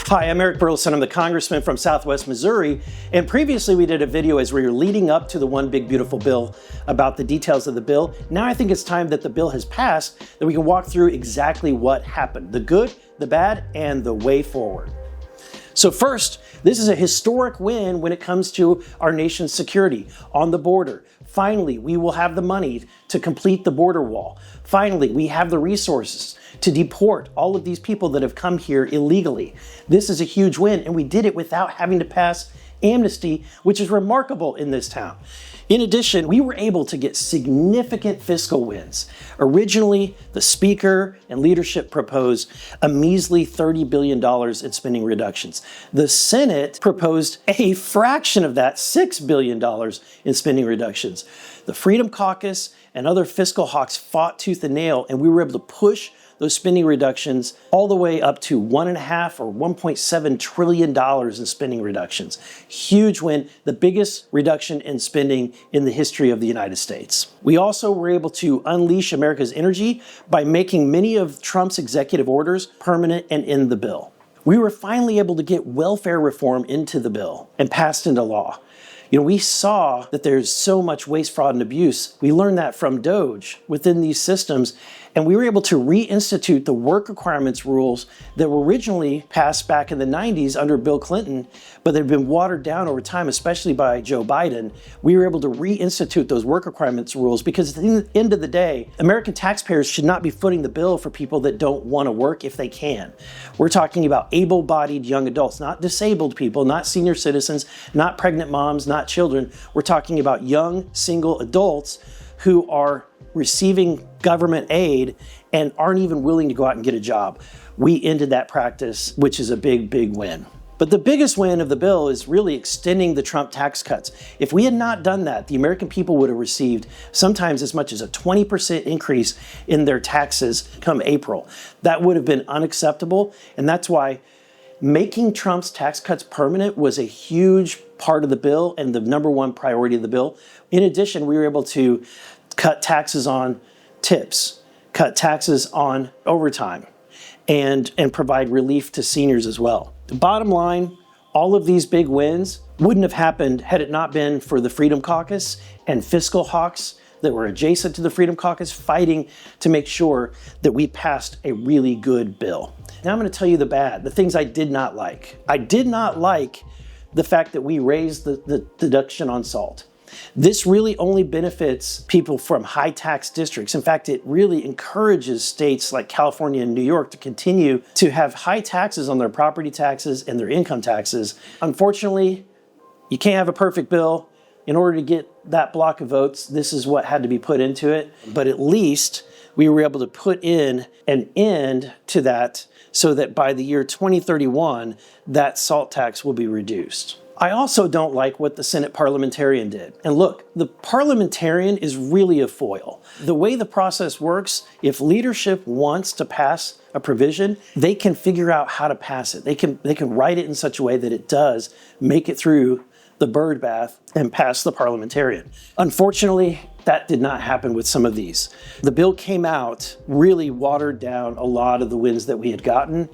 Hi, I'm Eric Burleson. I'm the congressman from Southwest Missouri, and previously we did a video as we were leading up to the One Big Beautiful Bill about the details of the bill. Now I think it's time that the bill has passed, that we can walk through exactly what happened, the good, the bad, and the way forward. So first, this is a historic win when it comes to our nation's security on the border. Finally, we will have the money to complete the border wall. Finally, we have the resources to deport all of these people that have come here illegally. This is a huge win, and we did it without having to pass amnesty, which is remarkable in this town. In addition, we were able to get significant fiscal wins. Originally, the Speaker and leadership proposed a measly $30 billion in spending reductions. The Senate proposed a fraction of that, $6 billion in spending reductions. The Freedom Caucus and other fiscal hawks fought tooth and nail, and we were able to push those spending reductions all the way up to $1.5 or $1.7 trillion in spending reductions. Huge win, the biggest reduction in spending in the history of the United States. We also were able to unleash America's energy by making many of Trump's executive orders permanent and in the bill. We were finally able to get welfare reform into the bill and passed into law. We saw that there's so much waste, fraud, and abuse. We learned that from DOGE within these systems, and we were able to reinstitute the work requirements rules that were originally passed back in the 90s under Bill Clinton, but they've been watered down over time, especially by Joe Biden. We were able to reinstitute those work requirements rules because at the end of the day, American taxpayers should not be footing the bill for people that don't want to work if they can. We're talking about able-bodied young adults, not disabled people, not senior citizens, not pregnant moms, not children. We're talking about young single adults who are receiving government aid and aren't even willing to go out and get a job. We ended that practice, which is a big, big win. But the biggest win of the bill is really extending the Trump tax cuts. If we had not done that, the American people would have received sometimes as much as a 20% increase in their taxes come April. That would have been unacceptable, and that's why making Trump's tax cuts permanent was a huge part of the bill and the number one priority of the bill. In addition, we were able to cut taxes on tips, cut taxes on overtime, and provide relief to seniors as well. The bottom line, all of these big wins wouldn't have happened had it not been for the Freedom Caucus and fiscal hawks that were adjacent to the Freedom Caucus fighting to make sure that we passed a really good bill. Now I'm going to tell you the bad, the things I did not like. I did not like the fact that we raised the deduction on salt. This really only benefits people from high tax districts. In fact, it really encourages states like California and New York to continue to have high taxes on their property taxes and their income taxes. Unfortunately, you can't have a perfect bill. In order to get that block of votes, this is what had to be put into it. But at least we were able to put in an end to that so that by the year 2031, that salt tax will be reduced. I also don't like what the Senate parliamentarian did. And look, the parliamentarian is really a foil. The way the process works, if leadership wants to pass a provision, they can figure out how to pass it. They can write it in such a way that it does make it through the bird bath and pass the parliamentarian. Unfortunately, that did not happen with some of these. The bill came out really watered down a lot of the wins that we had gotten,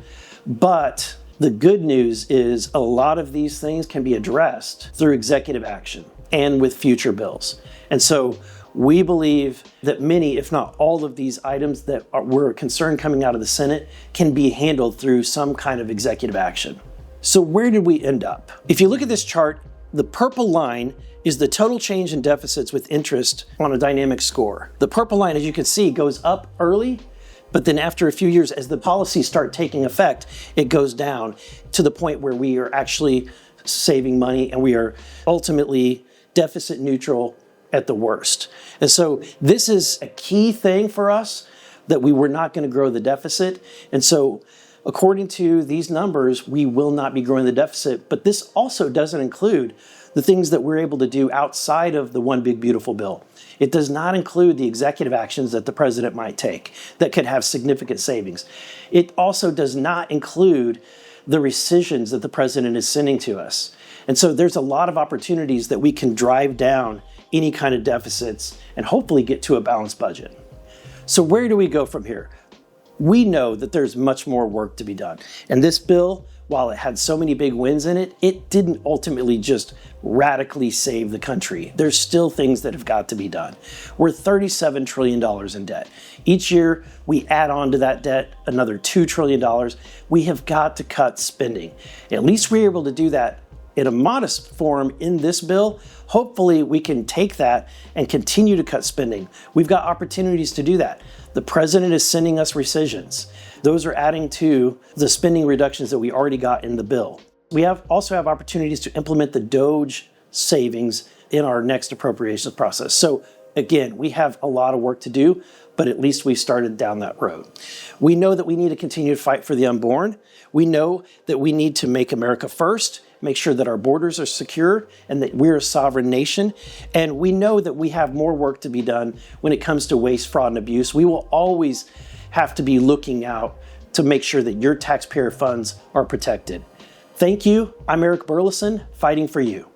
but the good news is a lot of these things can be addressed through executive action and with future bills. And so we believe that many, if not all of these items that were a concern coming out of the Senate can be handled through some kind of executive action. So where did we end up? If you look at this chart, the purple line is the total change in deficits with interest on a dynamic score. The purple line, as you can see, goes up early, but then after a few years, as the policies start taking effect, it goes down to the point where we are actually saving money and we are ultimately deficit neutral at the worst. And so this is a key thing for us, that we were not going to grow the deficit. And so according to these numbers, we will not be growing the deficit, but this also doesn't include the things that we're able to do outside of the One Big Beautiful Bill. It does not include the executive actions that the president might take that could have significant savings. It also does not include the rescissions that the president is sending to us. And so there's a lot of opportunities that we can drive down any kind of deficits and hopefully get to a balanced budget. So where do we go from here? We know that there's much more work to be done. And this bill while it had so many big wins in it, it didn't ultimately just radically save the country. There's still things that have got to be done. We're $37 trillion in debt. Each year, we add on to that debt another $2 trillion. We have got to cut spending. At least we're able to do that in a modest form in this bill. Hopefully, we can take that and continue to cut spending. We've got opportunities to do that. The president is sending us rescissions. Those are adding to the spending reductions that we already got in the bill. We also have opportunities to implement the DOGE savings in our next appropriations process. So again, we have a lot of work to do, but at least we started down that road. We know that we need to continue to fight for the unborn. We know that we need to make America first, make sure that our borders are secure and that we're a sovereign nation. And we know that we have more work to be done when it comes to waste, fraud, and abuse. We will always have to be looking out to make sure that your taxpayer funds are protected. Thank you. I'm Eric Burleson, fighting for you.